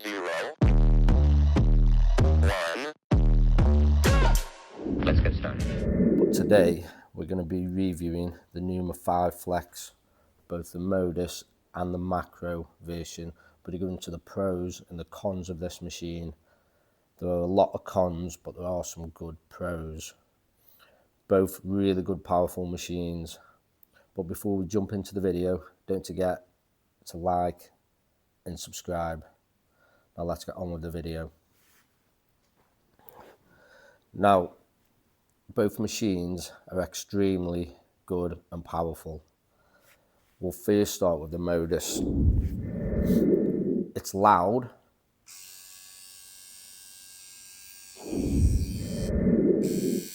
0, 1. Let's get started. But today we're going to be reviewing the Neuma 5 Flex, both the modus and the macro version, but we're going to the pros and the cons of this machine. There are a lot of cons, but there are some good pros. Both really good, powerful machines. But before we jump into the video, don't forget to like and subscribe. Now let's get on with the video. Now, both machines are extremely good and powerful. We'll first start with the modus. It's loud.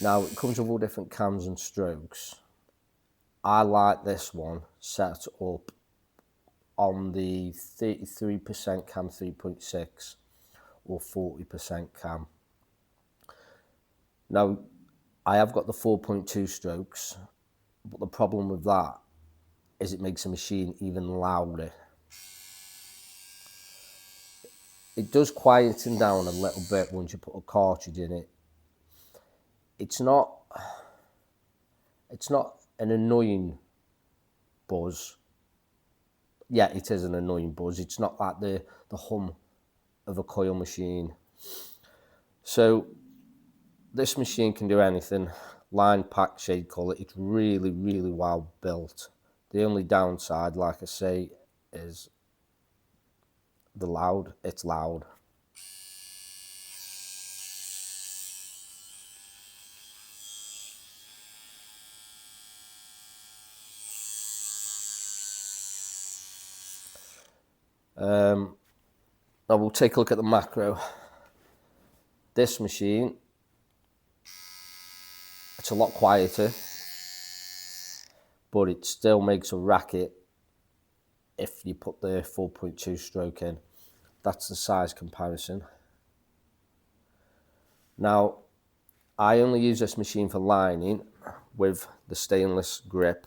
Now it comes with all different cams and strokes. I like this one set up on the 33% cam 3.6 or 40% cam. Now I have got the 4.2 strokes, but the problem with that is it makes the machine even louder. It does quieten down a little bit once you put a cartridge in it. It's not an annoying buzz. Yeah, it is an annoying buzz. It's not like the hum of a coil machine. So this machine can do anything. Line, pack, shade, colour. It's really, really well built. The only downside, like I say, is the loud. It's loud. Now we'll take a look at the macro. This machine, it's a lot quieter, but it still makes a racket if you put the 4.2 stroke in. That's the size comparison. Now, I only use this machine for lining with the stainless grip,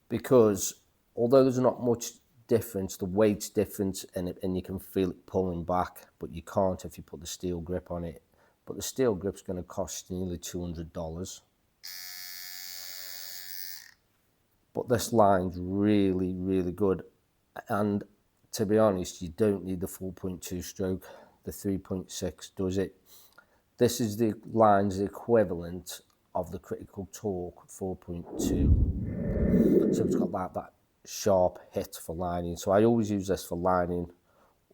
because although there's not much difference, the weight's different and you can feel it pulling back, but you can't if you put the steel grip on it. But the steel grip's going to cost nearly $200. But this line's really, really good. And to be honest, you don't need the 4.2 stroke. The 3.6 does it. This is the line's equivalent of the critical torque 4.2. So it's got that sharp hit for lining. So I always use this for lining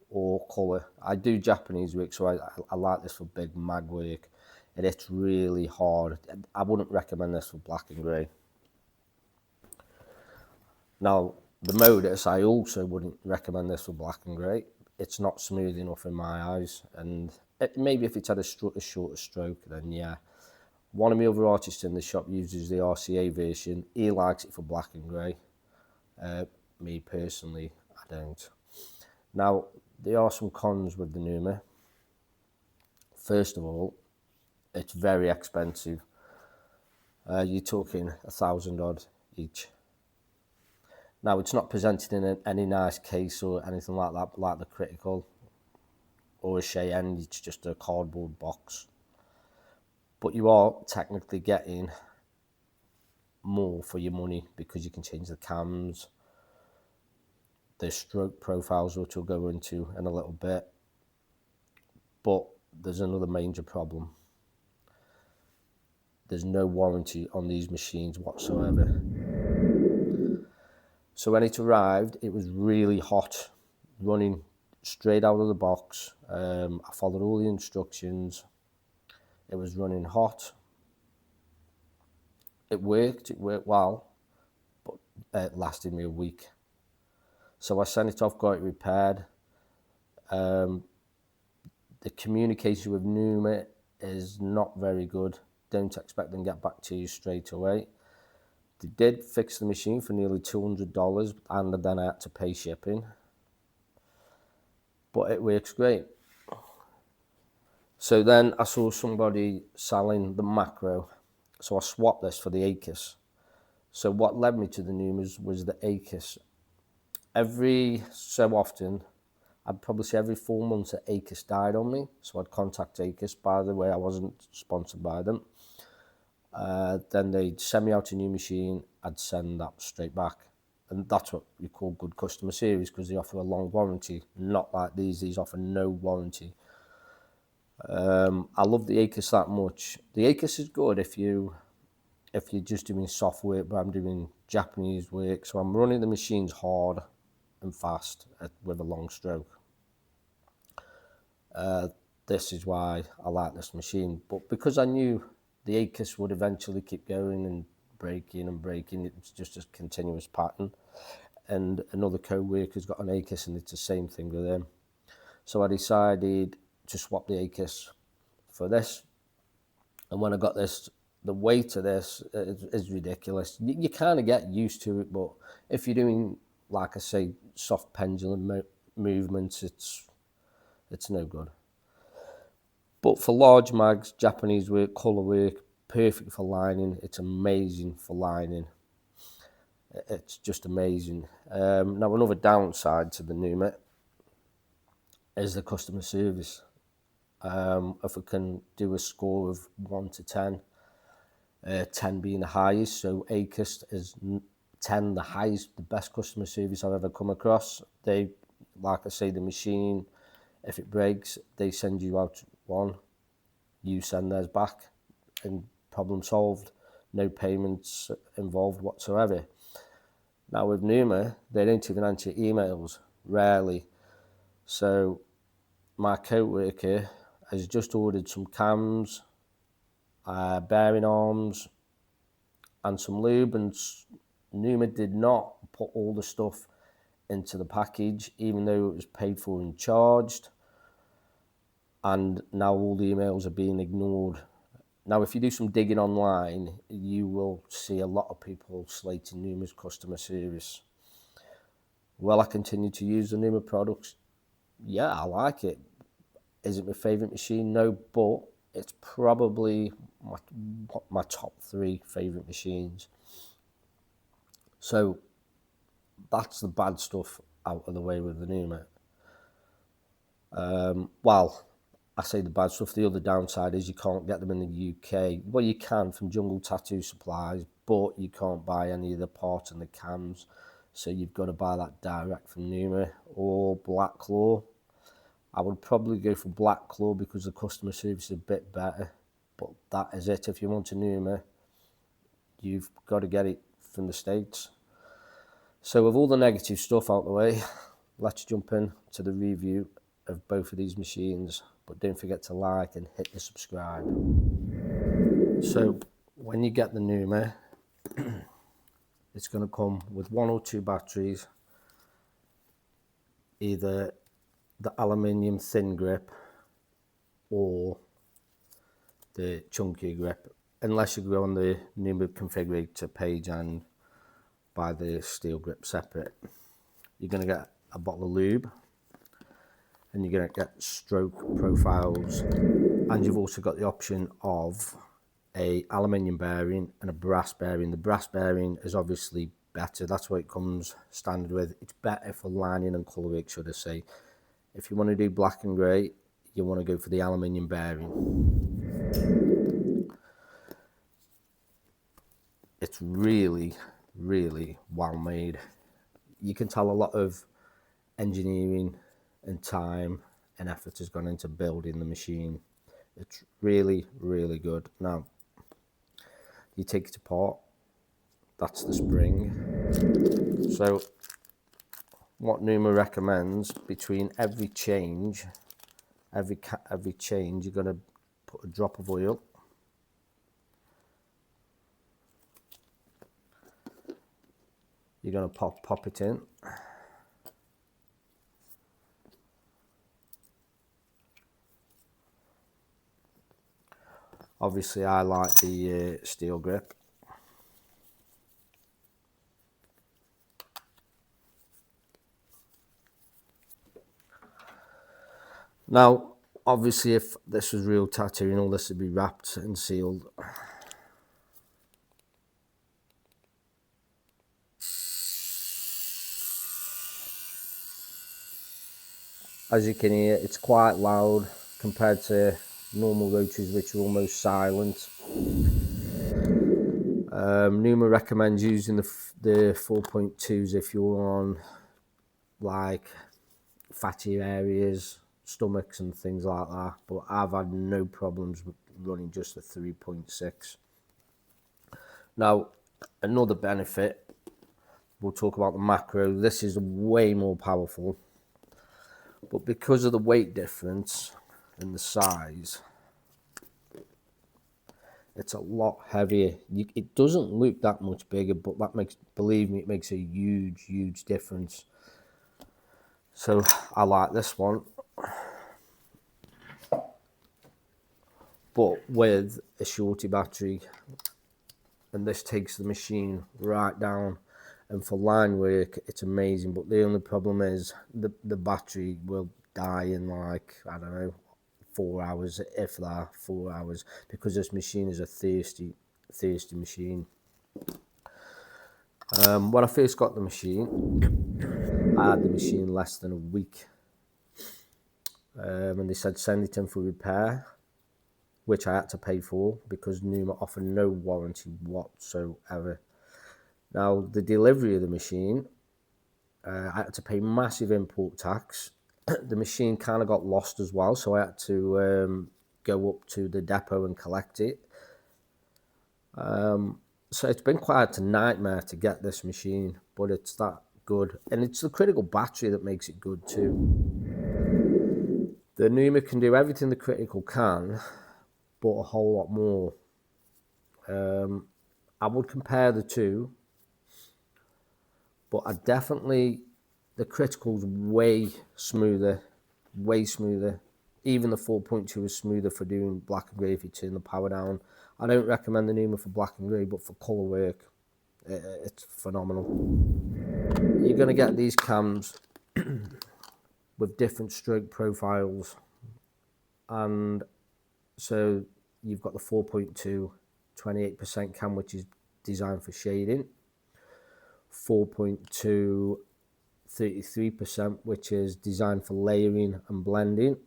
or colour. I do Japanese work, so I like this for big mag work. And it's really hard. I wouldn't recommend this for black and grey. Now, the modus, I also wouldn't recommend this for black and grey. It's not smooth enough in my eyes, and maybe if it's had a shorter stroke, then yeah. One of my other artists in the shop uses the RCA version. He likes it for black and grey. Me personally, I don't. Now, there are some cons with the Neuma. First of all, it's very expensive. You're talking $1,000 odd each. Now, it's not presented in any nice case or anything like that, like the Critical or a Cheyenne. It's just a cardboard box. But you are technically getting more for your money because you can change the cams, the stroke profiles, which we'll go into in a little bit. But there's another major problem. There's no warranty on these machines whatsoever. So when it arrived, it was really hot, running straight out of the box. I followed all the instructions. It was running hot. It worked well, but it lasted me a week. So I sent it off, got it repaired. The communication with Neuma is not very good. Don't expect them to get back to you straight away. They did fix the machine for nearly $200, and then I had to pay shipping. But it works great. So then I saw somebody selling the macro. So I swapped this for the Acus. So what led me to the Neumas was the Acus. every so often, I'd probably say every 4 months, that Acus died on me, so I'd contact Acus. By the way, I wasn't sponsored by them. Then they'd send me out a new machine, I'd send that straight back. And that's what you call good customer service, because they offer a long warranty, not like these offer no warranty. I love the Acus that much. The Acus is good if you're just doing soft work, but I'm doing Japanese work, so I'm running the machines hard and fast with a long stroke. This is why I like this machine. But because I knew the Acus would eventually keep going and breaking, it's just a continuous pattern. And another co-worker's got an Acus and it's the same thing with him. So I decided to swap the Acus for this. And when I got this, the weight of this is ridiculous. You kind of get used to it, but if you're doing, like I say, soft pendulum movements, it's no good. But for large mags, Japanese work, colour work, perfect for lining. It's amazing for lining. It's just amazing. Now, another downside to the Neuma is the customer service. If we can do a score of 1 to 10, 10 being the highest, so Acus is 10, the highest, the best customer service I've ever come across. They, like I say, the machine, if it breaks, they send you out one, you send theirs back, and problem solved. No payments involved whatsoever. Now with Neuma, they don't even answer emails, rarely. So my co-worker has just ordered some cams, bearing arms, and some lube, and Neuma did not put all the stuff into the package, even though it was paid for and charged. And now all the emails are being ignored. Now, if you do some digging online, you will see a lot of people slating Neuma's customer service. Will I continue to use the Neuma products? Yeah, I like it. Is it my favourite machine? No, but it's probably my top 3 favourite machines. So that's the bad stuff out of the way with the Neuma. Well, I say the bad stuff. The other downside is you can't get them in the UK. Well, you can from Jungle Tattoo Supplies, but you can't buy any of the parts and the cams. So you've got to buy that direct from Neuma or Black Claw. I would probably go for Black Claw because the customer service is a bit better. But that is it. If you want a Neuma, you've got to get it from the States. So with all the negative stuff out the way, let's jump in to the review of both of these machines. But don't forget to like and hit the subscribe. So when you get the Neuma, it's going to come with 1 or 2 batteries, either the aluminium thin grip or the chunky grip, unless you go on the Neuma configurator page and buy the steel grip separate. You're going to get a bottle of lube, and you're going to get stroke profiles, and you've also got the option of a aluminium bearing and a brass bearing. The brass bearing is obviously better, that's what it comes standard with. It's better for lining and colour work, should I say. If you want to do black and grey, you want to go for the aluminium bearing. It's really, really well made. You can tell a lot of engineering and time and effort has gone into building the machine. It's really, really good. Now, you take it apart, that's the spring. So what Neuma recommends, between every change, every change, you're going to put a drop of oil. You're going to pop it in. Obviously, I like the steel grip. Now, obviously, if this was real tattooing, all this would be wrapped and sealed. As you can hear, it's quite loud compared to normal rotaries, which are almost silent. Neuma recommends using the 4.2s if you're on like fatty areas, stomachs and things like that, but I've had no problems with running just the 3.6. Now, another benefit, we'll talk about the macro. This is way more powerful, but because of the weight difference and the size, it's a lot heavier. It doesn't look that much bigger, but that makes, believe me, it makes a huge difference. So I like this one, but with a shorty battery, and this takes the machine right down. And for line work, it's amazing, but the only problem is the battery will die in like, I don't know, 4 hours, if that, 4 hours, because this machine is a thirsty machine. When I first got the machine, I had the machine less than a week, and they said send it in for repair, which I had to pay for because Neuma offered no warranty whatsoever. Now, the delivery of the machine, I had to pay massive import tax. The machine kind of got lost as well, so I had to go up to the depot and collect it. So it's been quite a nightmare to get this machine, but it's that good. And it's the critical battery that makes it good too. The Neuma can do everything the critical can, but a whole lot more. I would compare the two, but the critical's way smoother. Even the 4.2 is smoother for doing black and grey if you turn the power down. I don't recommend the Neuma for black and grey, but for colour work, it's phenomenal. You're going to get these cams with different stroke profiles, and so you've got the 4.2 28% cam, which is designed for shading, 4.2 33%, which is designed for layering and blending,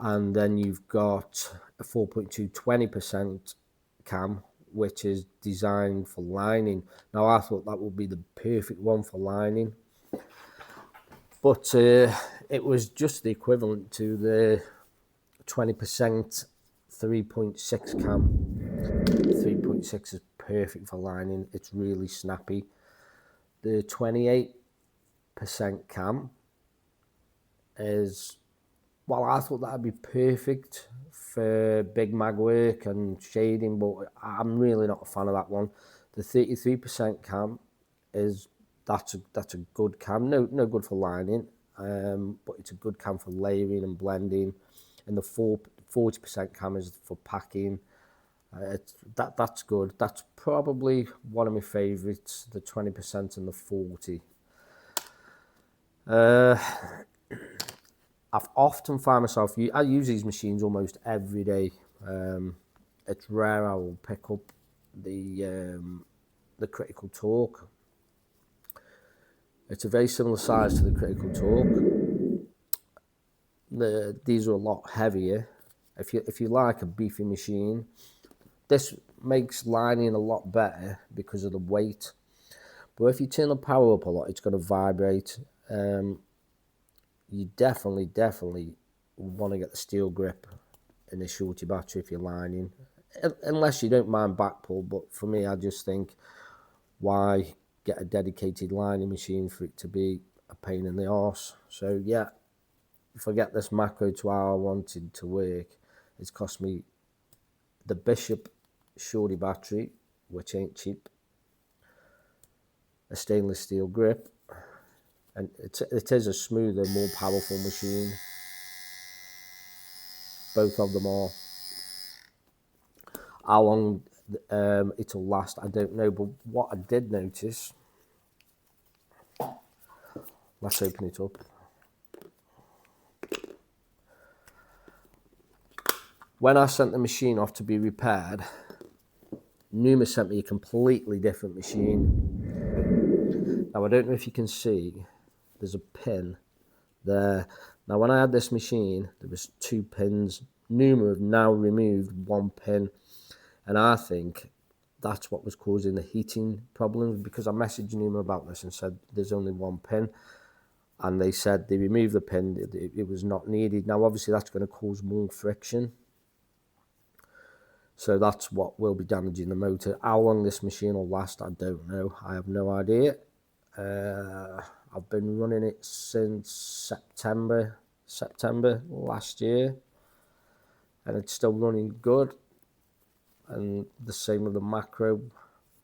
and then you've got a 4.2 20% cam, which is designed for lining. Now, I thought that would be the perfect one for lining, but it was just the equivalent to the 20% 3.6 cam. 3.6 is perfect for lining. It's really snappy. The 28% cam is, well, I thought that'd be perfect for big mag work and shading, but I'm really not a fan of that one. The 33% cam that's a good cam. No good for lining, but it's a good cam for layering and blending. And the 40% cam is for packing. That's good. That's probably one of my favourites, the 20% and the 40. I've often find myself, I use these machines almost every day. It's rare I will pick up the critical torque. It's a very similar size to the critical torque. These are a lot heavier. If you like a beefy machine, this makes lining a lot better because of the weight. But if you turn the power up a lot, it's going to vibrate. You definitely want to get the steel grip in a shorty battery if you're lining, unless you don't mind back pull. But for me, I just think, why get a dedicated lining machine for it to be a pain in the arse? So yeah, if I get this macro to how I wanted to work, it's cost me the Bishop shorty battery, which ain't cheap, a stainless steel grip, and it is a smoother, more powerful machine. Both of them are. How long it'll last, I don't know, but what I did notice, let's open it up. When I sent the machine off to be repaired, Neuma sent me a completely different machine. Now, I don't know if you can see, there's a pin there. Now, when I had this machine, there was 2 pins. Neuma have now removed 1 pin, and I think that's what was causing the heating problems, because I messaged Neuma about this and said there's only 1 pin, and they said they removed the pin, it was not needed. Now, obviously, that's going to cause more friction, so that's what will be damaging the motor. How long this machine will last, I don't know. I have no idea. I've been running it since September last year, and it's still running good, and the same with the macro,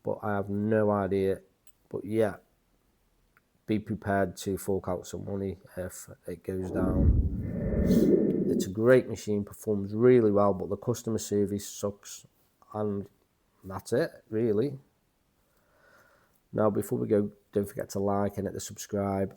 but I have no idea. But yeah, be prepared to fork out some money if it goes down. It's a great machine, performs really well, but the customer service sucks, and that's it, really. Now, before we go, don't forget to like and hit the subscribe.